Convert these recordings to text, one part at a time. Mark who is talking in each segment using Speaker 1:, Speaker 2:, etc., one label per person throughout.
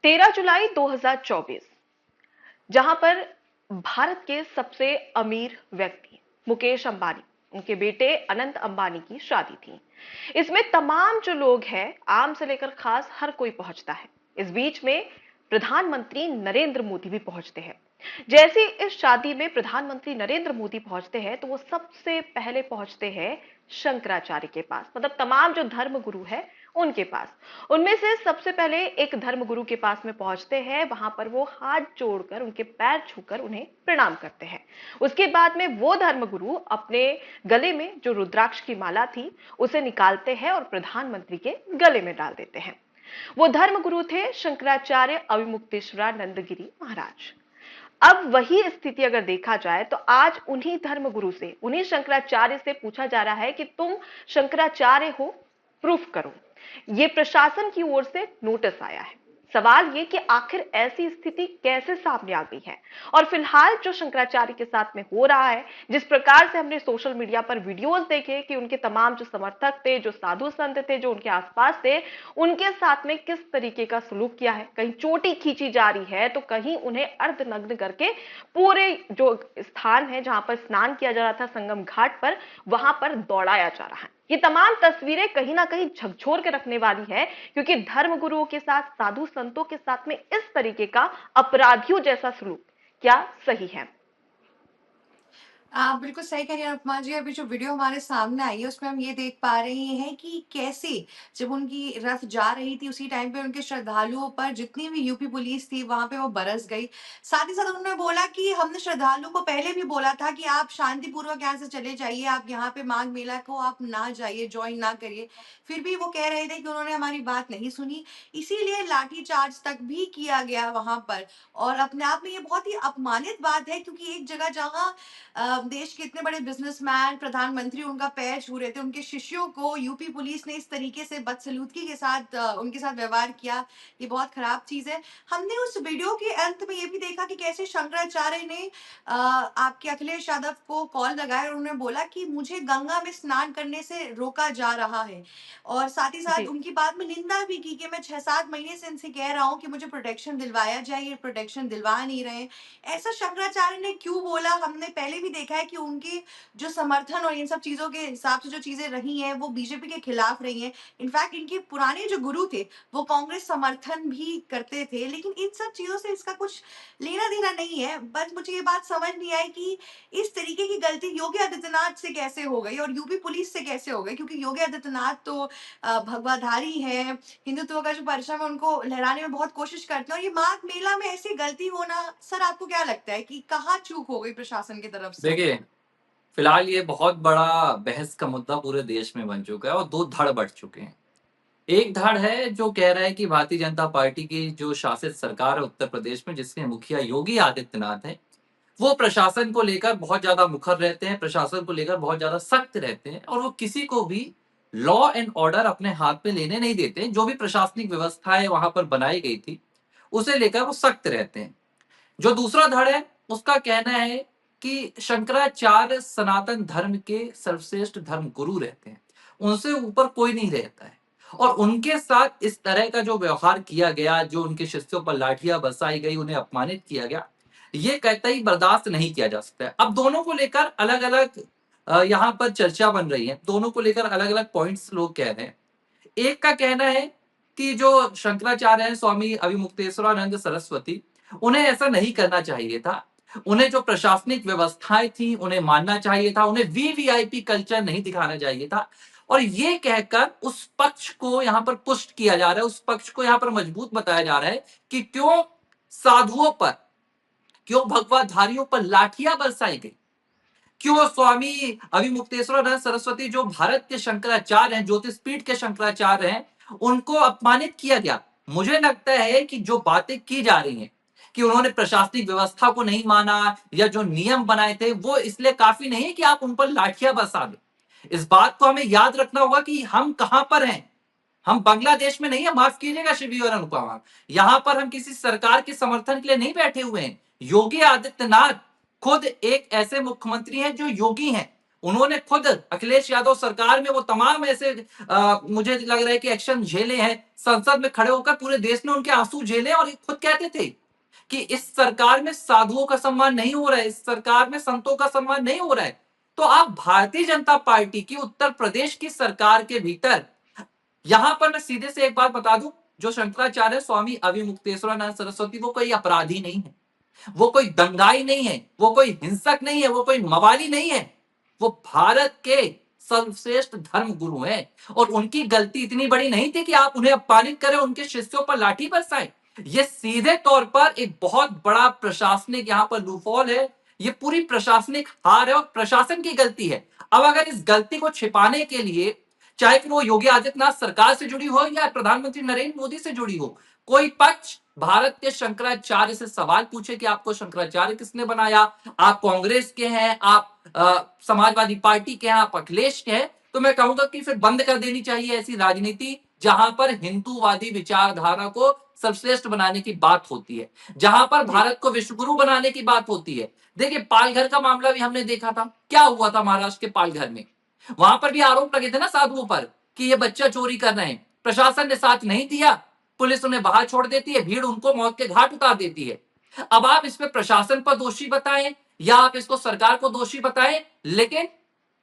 Speaker 1: 13 जुलाई 2024, जहां पर भारत के सबसे अमीर व्यक्ति मुकेश अंबानी, उनके बेटे अनंत अंबानी की शादी थी। इसमें तमाम जो लोग हैं, आम से लेकर खास, हर कोई पहुंचता है। इस बीच में प्रधानमंत्री नरेंद्र मोदी भी पहुंचते हैं। जैसे इस शादी में प्रधानमंत्री नरेंद्र मोदी पहुंचते हैं तो वो सबसे पहले पहुंचते हैं शंकराचार्य के पास, मतलब तमाम जो धर्म गुरु है उनके पास। उनमें से सबसे पहले एक धर्मगुरु के पास में पहुंचते हैं। वहां पर वो हाथ जोड़कर, उनके पैर छूकर उन्हें प्रणाम करते हैं। उसके बाद में वो धर्मगुरु अपने गले में जो रुद्राक्ष की माला थी उसे निकालते हैं और प्रधानमंत्री के गले में डाल देते हैं। वो धर्मगुरु थे शंकराचार्य अविमुक्तेश्वरानंद गिरी महाराज। अब वही स्थिति अगर देखा जाए तो आज उन्हीं धर्मगुरु से, उन्हीं शंकराचार्य से पूछा जा रहा है कि तुम शंकराचार्य हो, प्रूफ करो। ये प्रशासन की ओर से नोटिस आया है। सवाल ये कि आखिर ऐसी स्थिति कैसे सामने आ गई है, और फिलहाल जो शंकराचार्य के साथ में हो रहा है, जिस प्रकार से हमने सोशल मीडिया पर वीडियोस देखे कि उनके तमाम जो समर्थक थे, जो साधु संत थे, जो उनके आसपास थे, उनके साथ में किस तरीके का सलूक किया है। कहीं चोटी खींची जा रही है तो कहीं उन्हें अर्धनग्न करके पूरे जो स्थान है जहां पर स्नान किया जा रहा था संगम घाट पर, वहां पर दौड़ाया जा रहा है। ये तमाम तस्वीरें कहीं ना कहीं झकझोर के रखने वाली है, क्योंकि धर्म गुरुओं के साथ, साधु संतों के साथ में इस तरीके का अपराधियों जैसा सलूक क्या सही है?
Speaker 2: आप बिल्कुल सही कह रही हैं अनुपमा जी। अभी जो वीडियो हमारे सामने आई है उसमें हम ये देख पा रहे हैं कि कैसे जब उनकी रथ जा रही थी उसी टाइम पे उनके श्रद्धालुओं पर जितनी भी यूपी पुलिस थी वहां पे वो बरस गई। साथ ही साथ उन्होंने बोला कि हमने श्रद्धालुओं को पहले भी बोला था कि आप शांतिपूर्वक यहाँ से चले जाइए, आप यहाँ पे माघ मेला को आप ना जाइए, ज्वाइन ना करिए। फिर भी वो कह रहे थे कि उन्होंने हमारी बात नहीं सुनी, इसीलिए लाठीचार्ज तक भी किया गया वहां पर। और अपने आप में ये बहुत ही अपमानित बात है, क्योंकि एक जगह जहाँ देश के इतने बड़े बिजनेसमैन, प्रधानमंत्री उनका पैर छू रहे थे, उनके शिष्यों को यूपी पुलिस ने इस तरीके से बदसलूकी के साथ उनके साथ व्यवहार किया, ये बहुत खराब चीज़ है। हमने उस वीडियो के अंत में ये भी देखा कि कैसे शंकराचार्य ने आपके अखिलेश यादव को कॉल लगाया और उन्होंने बोला कि मुझे गंगा में स्नान करने से रोका जा रहा है। और साथ ही साथ
Speaker 1: जी।
Speaker 2: उनकी बात में निंदा भी की कि मैं 6-7 महीने से इनसे कह रहा हूँ कि मुझे प्रोटेक्शन दिलवाया जाए, ये प्रोटेक्शन दिलवा नहीं रहे हैं। ऐसा शंकराचार्य ने क्यों बोला? हमने पहले भी देखा है कि उनके जो समर्थन और इन सब चीज़ों के हिसाब से जो चीज़ें रही हैं, वो बीजेपी के खिलाफ रही हैं। इनफैक्ट इनके पुराने जो गुरु थे, वो कांग्रेस समर्थन भी करते थे। लेकिन इन सब चीज़ों से इसका कुछ लेना-देना नहीं है। बस मुझे ये बात समझ नहीं आई कि इस तरीके की गलती योगी आदित्यनाथ से कैसे हो गई और यूपी पुलिस से कैसे हो गई? क्योंकि योगी आदित्यनाथ तो भगवाधारी हैं, हिंदुत्व का जो परचम है उनको लहराने में बहुत कोशिश करते हैं, और ये माघ मेला में ऐसी गलती होना, सर आपको क्या लगता है कि कहाँ चूक हो गई प्रशासन की तरफ से?
Speaker 3: देखिए, फिलहाल ये बहुत बड़ा बहस का मुद्दा पूरे देश में बन चुका है और 2 धड़ बढ़ चुके हैं। एक धड़ है जो कह रहा है कि भारतीय जनता पार्टी की जो शासित सरकार है उत्तर प्रदेश में, जिसके मुखिया योगी आदित्यनाथ हैं, वो प्रशासन को लेकर बहुत ज़्यादा मुखर रहते हैं, प्रशासन को लेकर बहुत ज़्यादा सख्त रहते हैं और वो किसी को भी लॉ एंड ऑर्डर अपने हाथ में लेने नहीं देते हैं। जो भी प्रशासनिक व्यवस्थाएँ वहाँ पर बनाई गई थी, उसे लेकर वो सख्त रहते हैं। जो दूसरा धड़ है, उसका कहना है कि शंकराचार्य सनातन धर्म के सर्वश्रेष्ठ धर्म गुरु रहते हैं, उनसे ऊपर कोई नहीं रहता है और उनके साथ इस तरह का जो व्यवहार किया गया, जो उनके शिष्यों पर लाठियां बरसाई गई, उन्हें अपमानित किया गया, ये कतई बर्दाश्त नहीं किया जा सकता है। अब दोनों को लेकर अलग-अलग यहाँ पर चर्चा बन रही है, दोनों को लेकर अलग-अलग पॉइंट्स लोग कह रहे हैं। एक का कहना है कि जो शंकराचार्य हैं, स्वामी अविमुक्तेश्वरानंद सरस्वती, उन्हें ऐसा नहीं करना चाहिए था। उन्हें जो प्रशासनिक व्यवस्थाएं थी उन्हें मानना चाहिए था, उन्हें वीवीआईपी कल्चर नहीं दिखाना चाहिए था। और ये कहकर उस पक्ष को यहाँ पर पुष्ट किया जा रहा है, उस पक्ष को यहाँ पर मजबूत बताया जा रहा है कि क्यों साधुओं पर, क्यों भगवाधारियों पर लाठियां बरसाई गई, क्यों स्वामी अविमुक्तेश्वरानंद सरस्वती जो भारत के शंकराचार्य हैं, ज्योतिष पीठ के शंकराचार्य हैं, उनको अपमानित किया गया। मुझे लगता है कि जो बातें की जा रही हैं कि उन्होंने प्रशासनिक व्यवस्था को नहीं माना या जो नियम बनाए थे वो इसलिए काफी नहीं है कि आप उन पर लाठियां बरसा दें। इस बात को हमें याद रखना होगा कि हम कहां पर हैं। हम बांग्लादेश में नहीं है, माफ कीजिएगा शिवी और अनुपमा। यहां पर हम किसी सरकार के समर्थन के लिए नहीं बैठे हुए हैं। योगी आदित्यनाथ खुद एक ऐसे मुख्यमंत्री हैं जो योगी हैं, उन्होंने खुद अखिलेश यादव सरकार में वो तमाम ऐसे मुझे लग रहा है कि एक्शन झेले हैं, संसद में खड़े होकर पूरे देश ने उनके आंसू झेले और ये खुद कहते थे कि इस सरकार में साधुओं का सम्मान नहीं हो रहा है, इस सरकार में संतों का सम्मान नहीं हो रहा है। तो आप भारतीय जनता पार्टी की उत्तर प्रदेश की सरकार के भीतर, यहां पर मैं सीधे से एक बात बता दूं, जो शंकराचार्य स्वामी अविमुक्तेश्वरानंद सरस्वती वो कोई अपराधी नहीं है, वो कोई दंगाई नहीं है, वो कोई हिंसक नहीं है, वो कोई मवाली नहीं है, वो भारत के सर्वश्रेष्ठ धर्म गुरु हैं। और उनकी गलती इतनी बड़ी नहीं थी कि आप उन्हें अपमानित करें, उनके शिष्यों पर लाठी बरसाएं। ये सीधे तौर पर एक बहुत बड़ा प्रशासनिक यहाँ पर लूफॉल है, ये पूरी प्रशासनिक हार है और प्रशासन की गलती है। अब अगर इस गलती को छिपाने के लिए, चाहे फिर वो योगी आदित्यनाथ सरकार से जुड़ी हो या प्रधानमंत्री नरेंद्र मोदी से जुड़ी हो, कोई पक्ष भारत के शंकराचार्य से सवाल पूछे कि आपको शंकराचार्य किसने बनाया, आप कांग्रेस के हैं, आप समाजवादी पार्टी के हैं, आप अखिलेश के हैं, तो मैं कहूंगा कि फिर बंद कर देनी चाहिए ऐसी राजनीति जहां पर हिंदूवादी विचारधारा को सर्वश्रेष्ठ बनाने की बात होती है, जहां पर भारत को विश्वगुरु बनाने की बात होती है। देखिए पालघर का मामला भी हमने देखा था, क्या हुआ था महाराष्ट्र के पालघर में, वहां पर भी आरोप लगे थे ना साधुओं पर कि ये बच्चा चोरी कर रहे हैं, प्रशासन ने साथ नहीं दिया, पुलिस उन्हें बाहर छोड़ देती है, भीड़ उनको मौत के घाट उतार देती है। अब आप इसमें प्रशासन पर दोषी बताएं या आप इसको सरकार को दोषी बताएं, लेकिन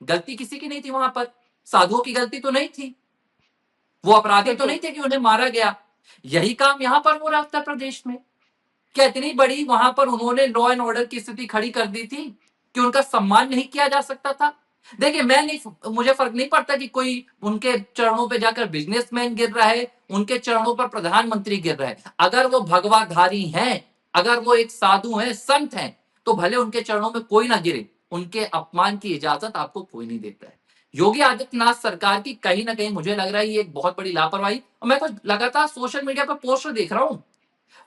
Speaker 3: गलती किसी की नहीं थी, वहां पर साधुओं की गलती तो नहीं थी, वो अपराधी तो नहीं थे कि उन्हें मारा गया। यही काम यहां पर हो रहा उत्तर प्रदेश में। क्या इतनी बड़ी वहां पर उन्होंने लॉ एंड ऑर्डर की स्थिति खड़ी कर दी थी कि उनका सम्मान नहीं किया जा सकता था? देखिए मुझे फर्क नहीं पड़ता कि कोई उनके चरणों पे जाकर बिजनेसमैन गिर रहा है, उनके चरणों पर प्रधानमंत्री गिर रहा है। अगर वो भगवाधारी हैं, अगर वो एक साधु हैं, संत हैं, तो भले उनके चरणों में कोई ना गिरे, उनके अपमान की इजाजत आपको कोई नहीं देता है। योगी आदित्यनाथ सरकार की कहीं ना कहीं मुझे लग रहा है ये एक बहुत बड़ी लापरवाही, और मैं तो लगातार सोशल मीडिया पर पोस्टर देख रहा हूं,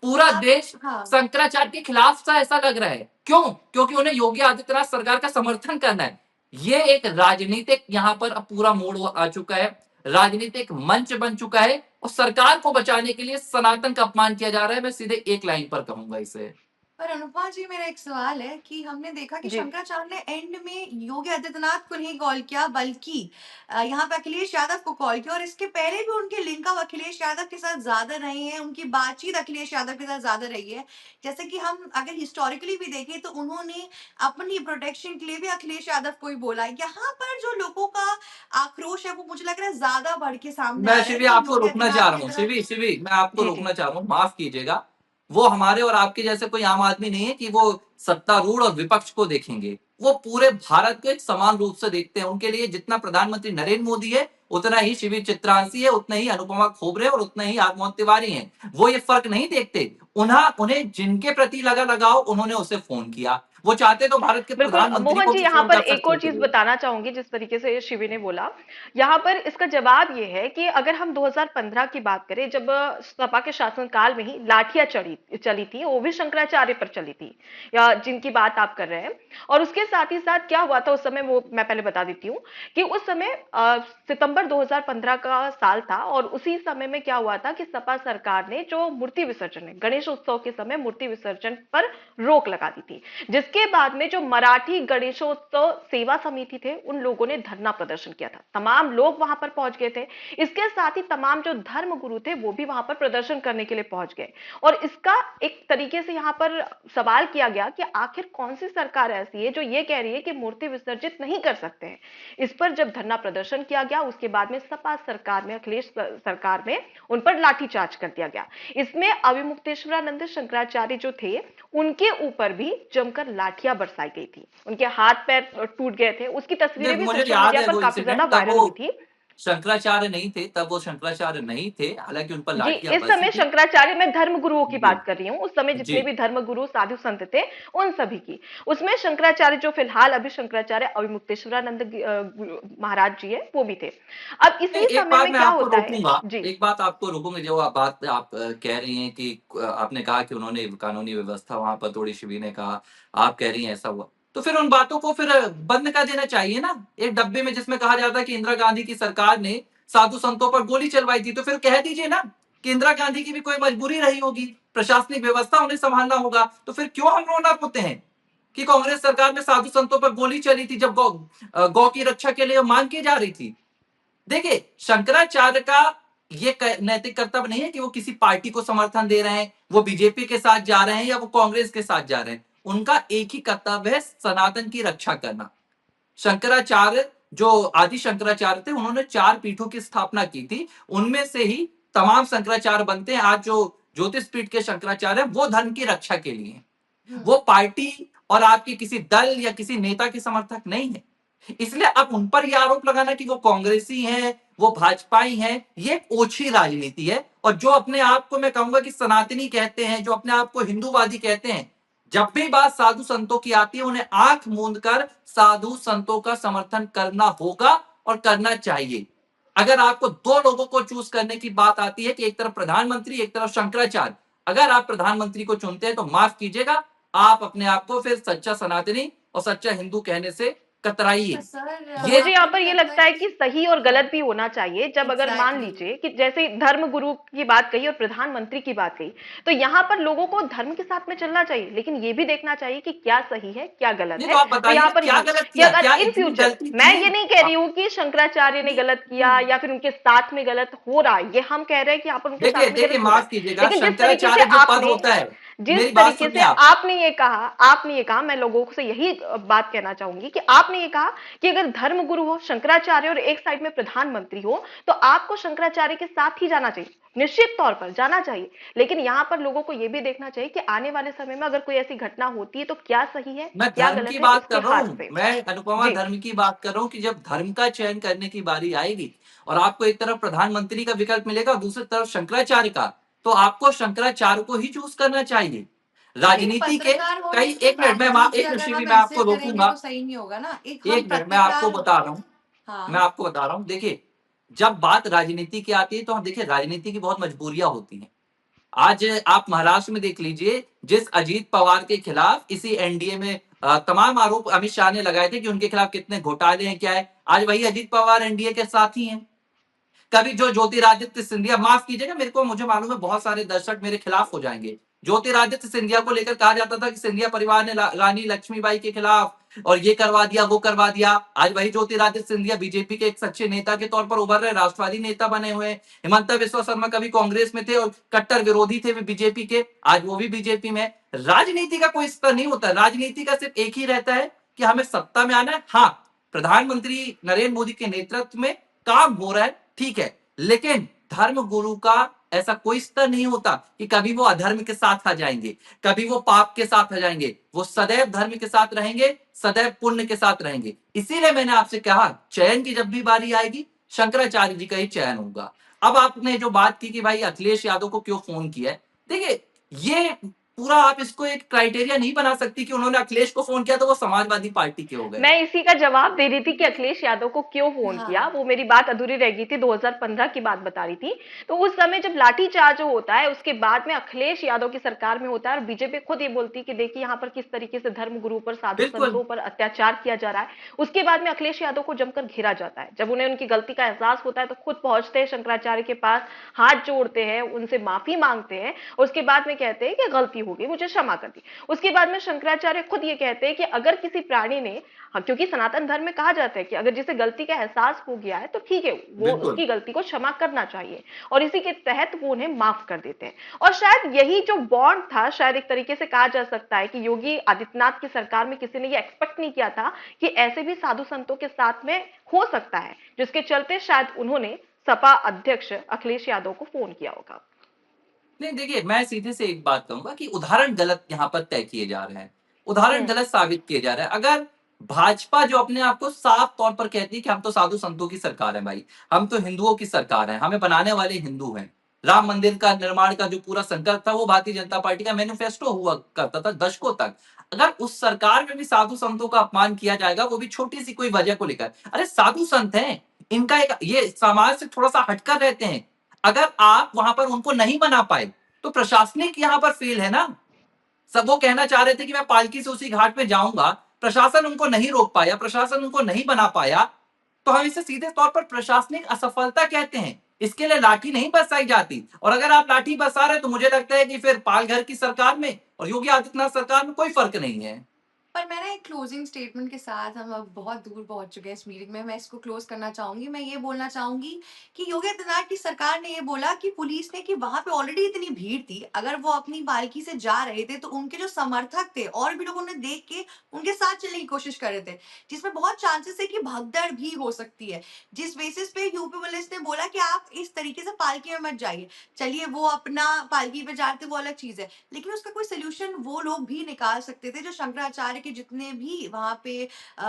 Speaker 3: पूरा देश
Speaker 2: हाँ।
Speaker 3: शंकराचार्य के खिलाफ सा ऐसा लग रहा है। क्यों? क्योंकि उन्हें योगी आदित्यनाथ सरकार का समर्थन करना है। ये एक राजनीतिक यहाँ पर अब पूरा मोड़ आ चुका है, राजनीतिक मंच बन चुका है और सरकार को बचाने के लिए सनातन का अपमान किया जा रहा है। मैं सीधे एक लाइन पर कहूंगा इसे।
Speaker 2: पर अनुपमा जी, मेरा एक सवाल है कि हमने देखा कि
Speaker 1: जी
Speaker 2: शंकराचार्य ने एंड में योगी आदित्यनाथ को नहीं कॉल किया, बल्कि यहाँ पे अखिलेश यादव को कॉल किया, और इसके पहले भी उनके लिंक अब अखिलेश यादव के साथ ज्यादा रहे हैं, उनकी बातचीत अखिलेश यादव के साथ ज्यादा रही है। जैसे कि हम अगर हिस्टोरिकली भी देखें तो उन्होंने अपनी प्रोटेक्शन के लिए भी अखिलेश यादव को ही बोला। यहाँ पर जो लोगों का आक्रोश है वो मुझे लग रहा है ज्यादा बढ़ के सामने आ
Speaker 3: मैं
Speaker 2: रहा है
Speaker 3: शिवी
Speaker 2: कि
Speaker 3: आपको
Speaker 2: योगी
Speaker 3: रोकना चाह
Speaker 2: आदित्यनाथ
Speaker 3: रहा
Speaker 2: की
Speaker 3: हूँ,
Speaker 2: तरफ।
Speaker 3: शिवी मैं आपको
Speaker 2: जी जी।
Speaker 3: रोकना चाह रहा हूँ, माफ कीजिएगा। वो हमारे और आपके जैसे कोई आम आदमी नहीं है कि वो सत्तारूढ़ और विपक्ष को देखेंगे, वो पूरे भारत को एक समान रूप से देखते हैं। उनके लिए जितना प्रधानमंत्री नरेंद्र मोदी है, उतना ही शिविर चित्रांशी है, उतना ही अनुपमा खोबरे और उतना ही आत्मोहन तिवारी है। वो ये फर्क नहीं देखते। उन्हें जिनके प्रति लगा लगाओ, उन्होंने उसे फोन किया। वो चाहते तो भारत के
Speaker 1: बिल्कुल
Speaker 3: प्रधानमंत्री
Speaker 1: मोहन
Speaker 3: को
Speaker 1: जी,
Speaker 3: भी
Speaker 1: यहाँ
Speaker 3: फोन
Speaker 1: पर
Speaker 3: कर
Speaker 1: एक
Speaker 3: सकते
Speaker 1: और
Speaker 3: थे
Speaker 1: चीज
Speaker 3: वो।
Speaker 1: बताना चाहूंगी। जिस तरीके से शिवी ने बोला, यहाँ पर इसका जवाब ये है कि अगर हम 2015 की बात करें, जब सपा के शासनकाल में ही लाठियां चली थी, वो भी शंकराचार्य पर चली थी, या जिनकी बात आप कर रहे हैं। और उसके साथ ही साथ क्या हुआ था उस समय, वो मैं पहले बता देती हूँ कि उस समय सितंबर 2015 का साल था, और उसी समय में क्या हुआ था कि सपा सरकार ने जो मूर्ति विसर्जन है, गणेश उत्सव के समय मूर्ति विसर्जन पर रोक लगा दी थी, जिसके बाद में जो मराठी गणेशोत्सव सेवा समिति थे, उन लोगों ने धरना प्रदर्शन किया था। तमाम लोग वहां पर पहुंच गए थे। इसके साथ ही तमाम जो धर्म गुरु थे वो भी वहां पर प्रदर्शन करने के लिए पहुंच गए। और इसका एक तरीके से यहाँ पर सवाल किया गया कि आखिर कौन सी सरकार ऐसी है जो ये कह रही है कि मूर्ति विसर्जित नहीं कर सकते हैं। इस पर जब धरना प्रदर्शन किया गया, उसके बाद में सपा सरकार में, अखिलेश सरकार में उन पर लाठीचार्ज कर दिया गया। इसमें अविमुक्तेश्वरानंद शंकराचार्य जो थे, उनके ऊपर भी जमकर लाठियां बरसाई गई थी, उनके हाथ पैर टूट गए थे। उसकी तस्वीरें भी
Speaker 3: मुझे
Speaker 1: सोशल
Speaker 3: याद
Speaker 1: मीडिया
Speaker 3: है
Speaker 1: पर
Speaker 3: वो
Speaker 1: काफी ज्यादा
Speaker 3: इंसिडेंट, तब
Speaker 1: वायरल
Speaker 3: वो
Speaker 1: हुई थी।
Speaker 3: शंकराचार्य नहीं थे, हालांकि उन पर
Speaker 1: जी,
Speaker 3: लाठियां
Speaker 1: इस
Speaker 3: बरसी
Speaker 1: समय
Speaker 3: थी।
Speaker 1: शंकराचार्य में धर्म गुरुओं की
Speaker 3: जी
Speaker 1: बात कर रही हूँ, उस समय
Speaker 3: जी।
Speaker 1: जितने भी धर्म गुरु साधु संत थे, उन सभी की। उसमें शंकराचार्य जो फिलहाल अभी शंकराचार्य अविमुक्तेश्वरानंद महाराज जी है, वो भी थे। अब इसी
Speaker 3: एक
Speaker 1: समय
Speaker 3: बात
Speaker 1: में
Speaker 3: मैं
Speaker 1: क्या
Speaker 3: आपको
Speaker 1: होता है।
Speaker 3: रोकूंगा,
Speaker 1: जी
Speaker 3: एक बात आपको रोकूंगा, जो आप बात आप कह रही हैं कि आपने कहा कि उन्होंने कानूनी व्यवस्था वहां पर तोड़ी, शिवी ने कहा, आप कह रही हैं ऐसा हुआ, तो फिर उन बातों को फिर बंद कर देना चाहिए ना, एक डब्बे में जिसमें कहा जाता है कि इंदिरा गांधी की सरकार ने साधु संतों पर गोली चलवाई थी, तो फिर कह दीजिए ना कि इंदिरा गांधी की भी कोई मजबूरी रही होगी, प्रशासनिक व्यवस्था उन्हें संभालना होगा, तो फिर क्यों हम रोना रोते हैं कि कांग्रेस सरकार में साधु संतों पर गोली चली थी जब गौ की रक्षा के लिए मांग की जा रही थी। देखिए, शंकराचार्य का ये नैतिक कर्तव्य नहीं है कि वो किसी पार्टी को समर्थन दे रहे हैं, वो बीजेपी के साथ जा रहे हैं या वो कांग्रेस के साथ जा रहे हैं। उनका एक ही कर्तव्य है, सनातन की रक्षा करना। शंकराचार्य जो आदि शंकराचार्य थे, उन्होंने 4 पीठों की स्थापना की थी। उनमें से ही तमाम शंकराचार्य बनते हैं। आज जो ज्योतिष पीठ के शंकराचार्य है, वो धर्म की रक्षा के लिए हैं। वो पार्टी और आपके किसी दल या किसी नेता के समर्थक नहीं है। इसलिए अब उन पर यह आरोप लगाना कि वो कांग्रेसी हैं, वो भाजपाई हैं, ये एक ओछी राजनीति है। और जो अपने आप को मैं कहूंगा कि सनातनी कहते हैं, जो अपने आप को हिंदूवादी कहते हैं, जब भी बात साधु संतों की आती है, उन्हें आंख मूंद कर साधु संतों का समर्थन करना होगा और करना चाहिए। अगर आपको 2 लोगों को चूज करने की बात आती है कि एक तरफ प्रधानमंत्री, एक तरफ शंकराचार्य, अगर आप प्रधानमंत्री को चुनते हैं तो माफ कीजिएगा, आप अपने आप को फिर सच्चा सनातनी और सच्चा हिंदू कहने से कतराइए।
Speaker 2: सर
Speaker 3: ये
Speaker 1: मुझे यहाँ
Speaker 2: आपको
Speaker 1: पर
Speaker 2: नहीं
Speaker 1: ये
Speaker 2: लगता
Speaker 1: लगता है
Speaker 2: कि
Speaker 1: कि सही और गलत भी होना चाहिए। जब अगर मान
Speaker 2: एग्जैक्टली
Speaker 1: लीजिए कि जैसे धर्म गुरु की बात कही और प्रधानमंत्री की बात कही, तो यहाँ पर लोगों को धर्म के साथ में चलना चाहिए, लेकिन ये भी देखना चाहिए कि क्या सही है क्या गलत
Speaker 3: नहीं,
Speaker 1: है।
Speaker 3: तो आप
Speaker 1: तो यहाँ
Speaker 3: बताइए
Speaker 1: पर
Speaker 3: क्या
Speaker 1: ये
Speaker 3: गलत
Speaker 1: कि
Speaker 3: किया,
Speaker 1: अगर
Speaker 3: क्या
Speaker 1: इन
Speaker 3: इतनी
Speaker 1: फ्यूचर,
Speaker 3: गलती
Speaker 1: मैं
Speaker 3: की
Speaker 1: ये
Speaker 3: है?
Speaker 1: नहीं कह रही हूँ कि शंकराचार्य ने गलत किया या फिर उनके साथ में गलत हो रहा है, ये हम कह रहे हैं कि यहाँ पर उनके
Speaker 3: देखिए
Speaker 1: साथ में
Speaker 3: देखिए,
Speaker 1: गलत हो रहा
Speaker 3: माफ
Speaker 1: है।
Speaker 3: कीजिएगा,
Speaker 1: लेकिन
Speaker 3: शंकराचार्य जो पद होता है, मेरी बात सुनिए आप।
Speaker 1: आपने ये कहा, मैं लोगों से यही बात कहना चाहूंगी कि आपने ये कहा कि अगर धर्म गुरु हो शंकराचार्य और एक साइड में प्रधानमंत्री हो, तो आपको शंकराचार्य के साथ ही जाना चाहिए, निश्चित तौर पर जाना चाहिए। लेकिन यहां पर लोगों को यह भी देखना चाहिए कि आने वाले समय में अगर कोई ऐसी घटना होती है तो क्या सही है
Speaker 3: मैं
Speaker 1: क्या
Speaker 3: धर्म
Speaker 1: गलत
Speaker 3: की
Speaker 1: है,
Speaker 3: बात
Speaker 1: इसके
Speaker 3: कर रहा
Speaker 1: हाथ
Speaker 3: हूं,
Speaker 1: पे।
Speaker 3: मैं अनुपमा
Speaker 1: जी।
Speaker 3: धर्म की बात कर रहा हूं कि जब धर्म का चयन करने की बारी आएगी और आपको एक तरफ प्रधानमंत्री का विकल्प मिलेगा और दूसरी तरफ शंकराचार्य का, तो आपको शंकराचार्य को ही चूज करना चाहिए।
Speaker 2: एक
Speaker 3: राजनीति के
Speaker 2: पत्रकार होने
Speaker 3: कई,
Speaker 2: के
Speaker 3: एक मिनट,
Speaker 2: बावजूद भी
Speaker 3: एक मिनट
Speaker 2: अगर
Speaker 3: शिवी,
Speaker 2: हम
Speaker 3: मैं
Speaker 2: ऐसे
Speaker 3: आपको
Speaker 2: करेंगे
Speaker 3: रोकूंगा।
Speaker 2: तो सही नहीं होगा ना। एक हम
Speaker 3: एक मिनट, मैं आपको
Speaker 2: पत्रकार
Speaker 3: बता रहा हूं, मैं
Speaker 2: हाँ
Speaker 3: आपको बता रहा हूं। देखिए, जब बात राजनीति की आती है तो हम देखिए, राजनीति की बहुत मजबूरियां होती हैं। आज आप महाराष्ट्र में देख लीजिए, जिस अजीत पवार के खिलाफ इसी एनडीए में तमाम आरोप अमित शाह ने लगाए थे कि उनके खिलाफ कितने घोटाले हैं, क्या है, आज वही अजीत पवार एनडीए के साथ ही हैं। कभी जो ज्योतिरादित्य सिंधिया, माफ कीजिएगा मेरे को, मुझे मालूम है बहुत सारे दर्शक मेरे खिलाफ हो जाएंगे, ज्योतिरादित्य सिंधिया को लेकर कहा जाता था कि सिंधिया परिवार ने रानी लक्ष्मीबाई के खिलाफ और ये करवा दिया वो करवा दिया। आज वही ज्योतिरादित्य सिंधिया बीजेपी के एक सच्चे नेता के तौर पर उभर रहे, राष्ट्रवादी नेता बने हुए हैं। हिमंता बिस्वा शर्मा कभी कांग्रेस में थे और कट्टर विरोधी थे बीजेपी के, आज वो भी बीजेपी में। राजनीति का कोई स्तर नहीं होता, राजनीति का सिर्फ एक ही रहता है कि हमें सत्ता में आना है। हाँ, प्रधानमंत्री नरेंद्र मोदी के नेतृत्व में काम हो रहा है, ठीक है, लेकिन धर्म गुरु का ऐसा कोई स्तर नहीं होता कि कभी वो अधर्म के साथ आ जाएंगे, कभी वो पाप के साथ आ जाएंगे। वो सदैव धर्म के साथ रहेंगे, सदैव पुण्य के साथ रहेंगे। इसीलिए मैंने आपसे कहा, चयन की जब भी बारी आएगी, शंकराचार्य जी का ही चयन होगा। अब आपने जो बात की कि भाई अखिलेश यादव को क्यों फोन किया है, देखिए, ये पूरा आप इसको एक क्राइटेरिया नहीं बना सकती कि उन्होंने अखिलेश को फोन किया तो वो समाजवादी पार्टी के हो गए।
Speaker 1: मैं इसी का जवाब दे रही थी कि अखिलेश यादव को क्यों फोन किया,
Speaker 2: हाँ
Speaker 1: वो मेरी बात अधूरी रह गई थी, 2015 की बात बता रही थी। तो उस समय जब लाठीचार्ज होता है उसके बाद में अखिलेश यादव की सरकार में होता है और बीजेपी खुद ये बोलती है कि देखिए यहाँ पर किस तरीके से धर्म गुरु पर, साधु
Speaker 3: बिल्कुल।
Speaker 1: संतों पर अत्याचार किया जा रहा है। उसके बाद में अखिलेश यादव को जमकर घेरा जाता है। जब उन्हें उनकी गलती का एहसास होता है तो खुद पहुंचते हैं शंकराचार्य के पास, हाथ जोड़ते हैं, उनसे माफी मांगते हैं। उसके बाद में कहते हैं कि गलती हो गई, मुझे क्षमा कर दी। उसके बाद में शंकराचार्य खुद ये कहते हैं कि अगर किसी प्राणी ने, हाँ, क्योंकि सनातन धर्म में कहा जाता है कि अगर जिसे गलती का एहसास हो गया है तो ठीक है, वो
Speaker 3: बिल्कुल।
Speaker 1: उसकी गलती को क्षमा करना चाहिए, और इसी के तहत वो उन्हें माफ कर देते हैं। और शायद यही जो बॉन्ड था, शायद एक तरीके से कहा जा सकता है कि योगी आदित्यनाथ की सरकार में किसी ने ये एक्सपेक्ट नहीं किया था कि ऐसे भी साधु संतों के साथ में हो सकता है, जिसके चलते शायद उन्होंने सपा अध्यक्ष अखिलेश यादव को फोन किया होगा।
Speaker 3: नहीं, देखिए, मैं सीधे से एक बात कहूंगा कि उदाहरण गलत यहाँ पर तय किए जा रहे हैं, उदाहरण
Speaker 1: हम्म।
Speaker 3: गलत साबित किए जा रहे हैं। अगर भाजपा जो अपने आप को साफ तौर पर कहती है कि हम तो साधु संतों की सरकार है भाई, हम तो हिंदुओं की सरकार है, हमें बनाने वाले हिंदू हैं, राम मंदिर का निर्माण का जो पूरा संकल्प था वो भारतीय जनता पार्टी का मैनिफेस्टो हुआ करता था दशकों तक। अगर उस सरकार में भी साधु संतों का अपमान किया जाएगा, वो भी छोटी सी कोई वजह को लेकर, अरे साधु संत हैं, इनका एक, ये समाज से थोड़ा सा हटकर रहते हैं, अगर आप वहां पर उनको नहीं बना पाए तो प्रशासनिक यहाँ पर फेल है ना। सब वो कहना चाह रहे थे कि मैं पालकी से उसी घाट पे जाऊंगा, प्रशासन उनको नहीं रोक पाया, प्रशासन उनको नहीं बना पाया, तो हम इसे सीधे तौर पर प्रशासनिक असफलता कहते हैं। इसके लिए लाठी नहीं बरसाई जाती, और अगर आप लाठी बरसा रहे तो मुझे लगता है कि फिर पालघर की सरकार में और योगी आदित्यनाथ सरकार में कोई फर्क नहीं है।
Speaker 2: पर मैं ना एक क्लोजिंग स्टेटमेंट के साथ, हम अब बहुत दूर पहुंच चुके हैं इस मीटिंग में, मैं इसको क्लोज करना चाहूंगी। मैं ये बोलना चाहूंगी कि योगी आदित्यनाथ की सरकार ने ये बोला कि पुलिस ने, कि वहां पे ऑलरेडी इतनी भीड़ थी, अगर वो अपनी पालकी से जा रहे थे तो उनके जो समर्थक थे और भी लोग उन्हें देख के उनके साथ चलने की कोशिश कर रहे थे, जिसमें बहुत चांसेस है कि भगदड़ भी हो सकती है। जिस बेसिस पे यूपी पुलिस ने बोला कि आप इस तरीके से पालकी में मत जाइए, चलिए वो अपना पालकी पे जाते वो अलग चीज है, लेकिन उसका कोई सोल्यूशन वो लोग भी निकाल सकते थे जो शंकराचार्य के जितने भी वहां पे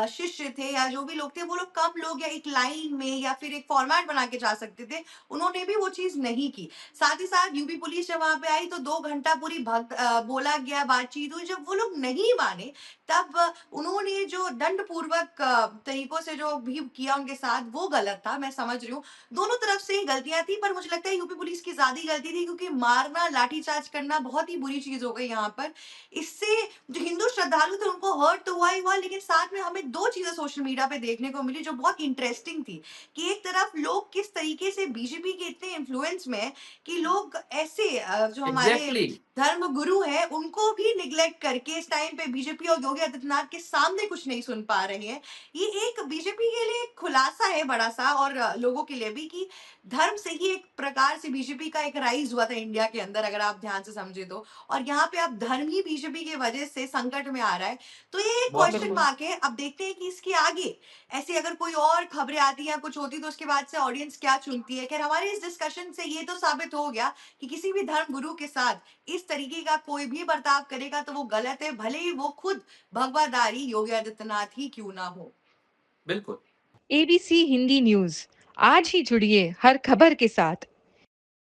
Speaker 2: शिष्य थे या जो भी लोग थे, वो लोग कम लोग या एक लाइन में या फिर एक फॉर्मेट बना के जा सकते थे। उन्होंने भी वो चीज नहीं की। साथ ही साथ यूपी पुलिस जब वहां पे आई तो 2 घंटा पूरी बोला गया, बातचीत हुई, जब वो लोग नहीं माने तब उन्होंने जो दंड पूर्वक तरीकों से जो भी किया उनके साथ, वो गलत था। मैं समझ रही हूँ दोनों तरफ से ही गलतियां थी, पर मुझे लगता है यूपी पुलिस की ज्यादा ही गलती थी, क्योंकि मारना, लाठीचार्ज करना बहुत ही बुरी चीज हो गई यहाँ पर। इससे जो हिंदू श्रद्धालु थे उनको हर्ट तो हुआ ही हुआ, लेकिन साथ में हमें 2 चीजें सोशल मीडिया पे देखने को मिली जो बहुत इंटरेस्टिंग थी। कि एक तरफ लोग किस तरीके से बीजेपी के इतने इन्फ्लुएंस में हैं कि लोग ऐसे जो हमारे
Speaker 3: एग्जैक्टली।
Speaker 2: धर्म गुरु हैं उनको भी निग्लेक्ट करके इस टाइम पे बीजेपी और योगी आदित्यनाथ के सामने कुछ नहीं सुन पा रहे हैं। ये एक बीजेपी के लिए एक खुलासा है बड़ा सा, और लोगों के लिए भी, कि धर्म से ही एक प्रकार से बीजेपी का एक राइज हुआ था इंडिया के अंदर, अगर आप ध्यान से समझे तो। और यहाँ पे अब धर्म ही बीजेपी की वजह से संकट में आ रहा है। तो ये एक
Speaker 3: बहुत
Speaker 2: क्वेश्चन
Speaker 3: बिल्कुल।
Speaker 2: मार्क है। अब देखते हैं कि इसके आगे ऐसी अगर कोई और खबरें आती हैं या कुछ होती, तो उसके बाद से ऑडियंस क्या चुनती है। खैर, हमारे इस डिस्कशन से ये तो साबित हो गया कि किसी भी धर्म गुरु के साथ इस तरीके का कोई भी बर्ताव करेगा तो वो गलत है, भले ही वो खुद भगवाधारी योगी आदित्यनाथ ही क्यों ना हो।
Speaker 3: बिल्कुल।
Speaker 4: एबीसी हिंदी न्यूज, आज ही जुड़िए हर खबर के साथ।